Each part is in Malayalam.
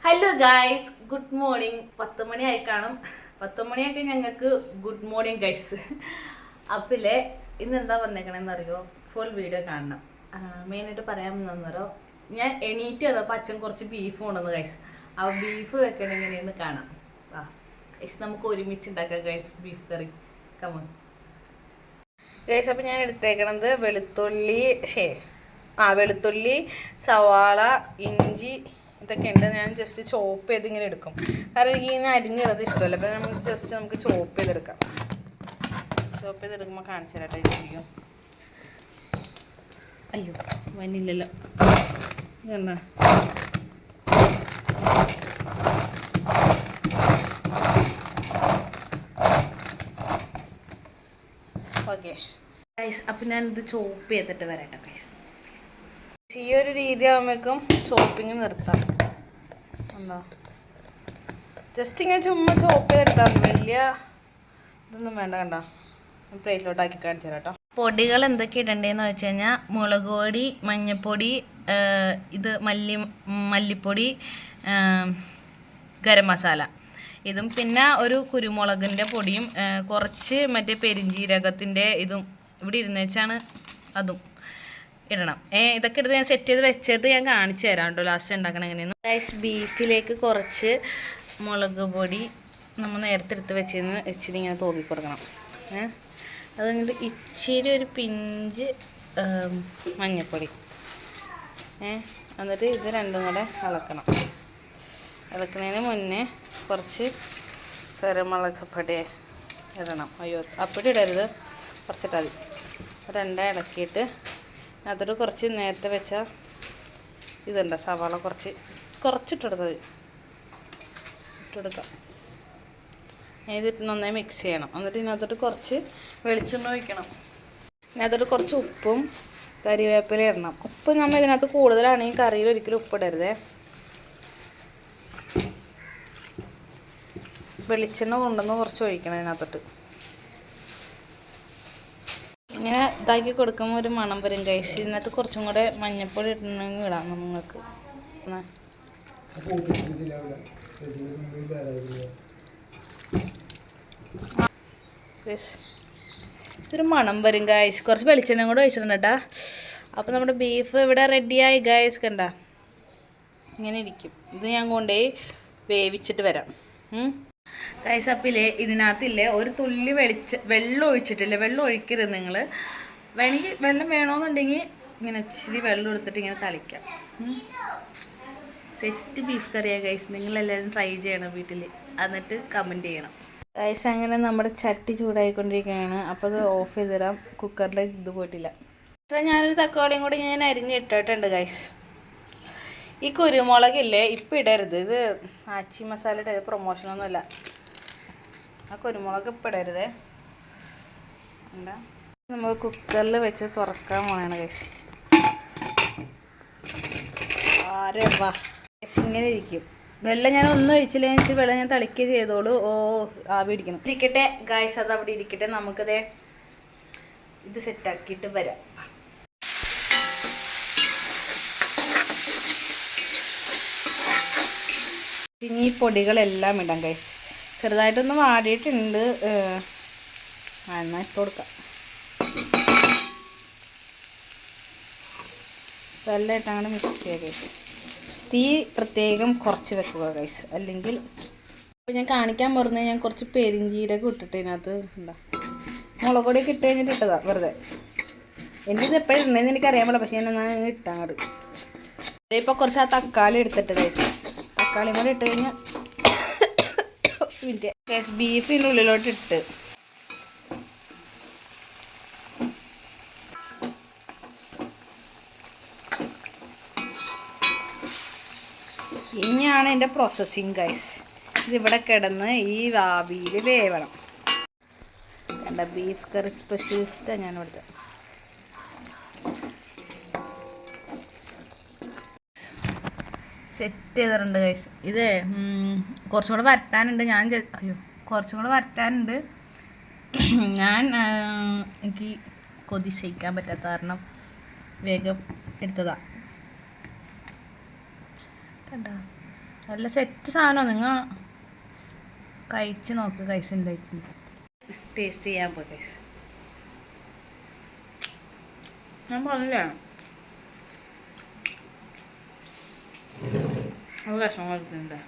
Hello guys, good morning. 10 മണിയായി കാണും. 10 മണിയൊക്കെ ഞങ്ങൾക്ക് ഗുഡ് മോർണിംഗ് ഗൈസ്. അപ്പില്ലേ ഇന്ന് എന്താ വന്നേക്കണെന്ന് അറിയോ? ഫുൾ വീഡിയോ കാണണം. മെയിനായിട്ട് പറയാൻ വന്നോ, ഞാൻ എണീറ്റ് വന്നപ്പോൾ അച്ഛൻ കുറച്ച് ബീഫ് കൊണ്ടുവന്നു ഗൈസ്. ആ ബീഫ് വെക്കണം എങ്ങനെയെന്ന് കാണാം. ഗൈസ് നമുക്ക് ഒരുമിച്ച് ഉണ്ടാക്കാം ഗൈസ് ബീഫ് കറി. Come on guys. അപ്പം ഞാൻ എടുത്തേക്കണത് വെളുത്തുള്ളി, സവാള, ഇഞ്ചി ഇതൊക്കെ ഉണ്ട്. ഞാൻ ജസ്റ്റ് ചോപ്പ് ചെയ്ത് ഇങ്ങനെ എടുക്കും, കാരണം എനിക്ക് ഇങ്ങനെ അരിഞ്ഞിറത് ഇഷ്ടമല്ല. അപ്പം നമുക്ക് ചോപ്പ് ചെയ്തെടുക്കാം. ചോപ്പ് ചെയ്തെടുക്കുമ്പോൾ കാണിച്ചു തരട്ടെ. ഇരിക്കും. അയ്യോ വന്നില്ലല്ലോ. ഇതെന്നാ ഓക്കെ ഗൈസ്. അപ്പം ഞാനിത് ചോപ്പ് ചെയ്തിട്ട് വരട്ടെ ഗൈസ്. ഈ ഒരു രീതി ആകുമ്പോഴേക്കും ചോപ്പിങ് നിർത്താം. എന്താ ജസ്റ്റ് ഇങ്ങനെ ചുമ്മാ ചോപ്പ് ചെയ്തെടുത്താൽ മതി. വലിയ ഇതൊന്നും വേണ്ട. കണ്ട പ്ലേറ്റിലോട്ടാക്കി കാണിച്ചു തരാം കേട്ടോ. പൊടികൾ എന്തൊക്കെ ഇടണ്ടേന്ന് വെച്ച് കഴിഞ്ഞാൽ മുളക് പൊടി, മഞ്ഞൾപ്പൊടി, ഇത് മല്ലിപ്പൊടി, ഗരം മസാല ഇതും, പിന്നെ ഒരു കുരുമുളകിൻ്റെ പൊടിയും, കുറച്ച് മറ്റേ പെരിഞ്ജീരകത്തിൻ്റെ ഇതും ഇവിടെ ഇരുന്നേച്ചാണ്, അതും ഇടണം. ഇതൊക്കെ എടുത്ത് ഞാൻ സെറ്റ് ചെയ്ത് വെച്ചിട്ട് ഞാൻ കാണിച്ചു തരാം കേട്ടോ ലാസ്റ്റ് ഉണ്ടാക്കണം എങ്ങനെയെന്ന്. ഗൈസ്, ബീഫിലേക്ക് കുറച്ച് മുളക് പൊടി നമ്മൾ നേരത്തെ എടുത്ത് വെച്ചിരുന്ന് ഇച്ചിരി ഇങ്ങനെ തൂക്കി കൊടുക്കണം. അത് കഴിഞ്ഞിട്ട് ഇച്ചിരി ഒരു പിഞ്ച് മഞ്ഞൾപ്പൊടി, എന്നിട്ട് ഇത് രണ്ടും കൂടെ ഇളക്കണം. ഇളക്കുന്നതിന് മുന്നേ കുറച്ച് കുരുമുളക് പൊടി ഇടണം. അയ്യോ, അപ്പടി ഇടരുത്, കുറച്ചിട്ടാൽ മതി. രണ്ടും ഇളക്കിയിട്ട് അതൊരു കുറച്ച് നേരത്തെ വെച്ച ഇതുണ്ട് സവാള കുറച്ചിട്ടെടുത്തത് ഇട്ടെടുക്കാം. ഇതിട്ട് നന്നായി മിക്സ് ചെയ്യണം. എന്നിട്ട് ഇതിനകത്തോട്ട് കുറച്ച് വെളിച്ചെണ്ണ ഒഴിക്കണം. ഇതിനകത്തോട്ട് കുറച്ച് ഉപ്പും കരിവേപ്പില ഇടണം. ഉപ്പ് നമ്മൾ ഇതിനകത്ത് കൂടുതലാണെങ്കിൽ കറിയിൽ ഒരിക്കലും ഉപ്പിടരുതേ. വെളിച്ചെണ്ണ കൊണ്ടുവന്ന് കുറച്ച് ഒഴിക്കണം ഇതിനകത്തോട്ട്. ഇങ്ങനെ ഇതാക്കി കൊടുക്കുമ്പോൾ ഒരു മണം വരും ഗൈസ്. ഇതിനകത്ത് കുറച്ചും കൂടെ മഞ്ഞൾപ്പൊടി ഇടണമെങ്കിൽ ഇടാം നിങ്ങൾക്ക്. ഇതൊരു മണം വരും ഗൈസ്. കുറച്ച് വെളിച്ചെണ്ണ കൂടെ ഒഴിച്ചിട്ടുണ്ട് കേട്ടോ. അപ്പോൾ നമ്മുടെ ബീഫ് ഇവിടെ റെഡിയായി ഗൈസ്. കണ്ട ഇങ്ങനെ ഇരിക്കും. ഇത് ഞാൻ കൊണ്ടുപോയി വേവിച്ചിട്ട് വരാം ഗൈസ്. അപ്പില്ലേ ഇതിനകത്തില്ലേ ഒരു തുള്ളി വെള്ളം ഒഴിച്ചിട്ടില്ലേ. വെള്ളം ഒഴിക്കരുത് നിങ്ങൾ. വേണമെങ്കിൽ വെള്ളം വേണമെന്നുണ്ടെങ്കിൽ ഇങ്ങനെ ഇച്ചിരി വെള്ളം എടുത്തിട്ട് ഇങ്ങനെ തളിക്കാം. സെറ്റ് ബീഫ് കറിയാണ് ഗൈസ്. നിങ്ങളെല്ലാവരും ട്രൈ ചെയ്യണം വീട്ടിൽ, എന്നിട്ട് കമൻറ്റ് ചെയ്യണം ഗൈസ്. അങ്ങനെ നമ്മുടെ ചട്ടി ചൂടായിക്കൊണ്ടിരിക്കുകയാണ്. അപ്പോൾ അത് ഓഫ് ചെയ്ത് തരാം. കുക്കറിൽ ഇത് പോയിട്ടില്ല. പക്ഷേ ഞാനൊരു തക്കാളിയും കൂടി ഞാൻ അരിഞ്ഞിട്ടിട്ടുണ്ട് ഗൈസ്. ഈ കുരുമുളകില്ലേ ഇപ്പം ഇടരുത്. ഇത് ആച്ചി മസാലയുടെ പ്രൊമോഷനൊന്നുമല്ല. ആ കുരുമുളക് ഇപ്പം ഇടരുതേ. എന്താ നമ്മൾ കുക്കറിൽ വെച്ച് തുറക്കാൻ പോകണം ഗൈസ്. ആരെ വാ ഗൈസ്. ഇങ്ങനെ ഇരിക്കും. വെള്ളം ഞാൻ ഒന്നും ഒഴിച്ചില്ല. വെച്ചാൽ വെള്ളം ഞാൻ തളിക്കുക ചെയ്തോളൂ. ആവി പിടിക്കണം. ഇരിക്കട്ടെ ഗൈസ്, അത് അവിടെ ഇരിക്കട്ടെ. നമുക്കതേ ഇത് സെറ്റാക്കിയിട്ട് വരാം. ഇനി ഈ പൊടികളെല്ലാം ഇടാം ഗൈസ്. ചെറുതായിട്ടൊന്ന് വാടിയിട്ടുണ്ട്. എന്നാൽ ഇട്ട് കൊടുക്കാം. ഇതെല്ലാം ഇട്ടങ്ങനെ മിക്സ് ചെയ്യുക ഗൈസ്. തീ പ്രത്യേകം കുറച്ച് വെക്കുക ഗൈസ്, അല്ലെങ്കിൽ ഇപ്പോൾ ഞാൻ കാണിക്കാൻ പറഞ്ഞത് ഞാൻ കുറച്ച് പെരിഞ്ജീരകം ഇട്ടിട്ട് ഇതിനകത്ത് എന്താ മുളക് പൊടിയൊക്കെ ഇട്ട് കഴിഞ്ഞിട്ട് ഇട്ടതാ വെറുതെ. എനിക്കിത് എപ്പോഴും ഇടണമെന്ന് എനിക്കറിയാൻ പാടില്ല, പക്ഷേ ഞാൻ ഇട്ടാൽ അങ്ങോട്ട്. ഇതിപ്പോൾ കുറച്ച് ആ തക്കാളി എടുത്തിട്ട് ഗൈസ്. തക്കാളി കൂടെ ഇട്ട് കഴിഞ്ഞാൽ ബീഫിൻ്റെ ഉള്ളിലോട്ട് ഇട്ട് ഇനിയാണ് എൻ്റെ പ്രോസസ്സിങ് ഗൈസ്. ഇതിവിടെ കിടന്ന് ഈ ആവിയിൽ വേവണം. എൻ്റെ ബീഫ് കറി സ്പെഷ്യലിസ്റ്റാണ് ഞാൻ ഇവിടുത്തെ. സെറ്റ് ചെയ്തിട്ടുണ്ട് ഗൈസ്. ഇത് കുറച്ചും കൂടെ വരട്ടാനുണ്ട്. കുറച്ചും കൂടെ വരട്ടാനുണ്ട്. എനിക്ക് കൊതി സഹിക്കാൻ പറ്റാത്ത കാരണം വേഗം എടുത്തതാ. കണ്ടോ നല്ല സെറ്റ് സാധനമാണ്. നിങ്ങൾ കഴിച്ച് നോക്ക് കൈസ്. ഉണ്ടാക്കി ടേസ്റ്റ് ചെയ്യാൻ പോ കൈസ്. ഞാൻ പറഞ്ഞില്ലേ അത് വിഷമം കൊടുക്കുന്നുണ്ട്.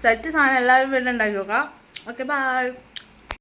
സെറ്റ് സാധനം എല്ലാവരും വീട്ടിൽ ഉണ്ടാക്കി നോക്കാം. Okay bye.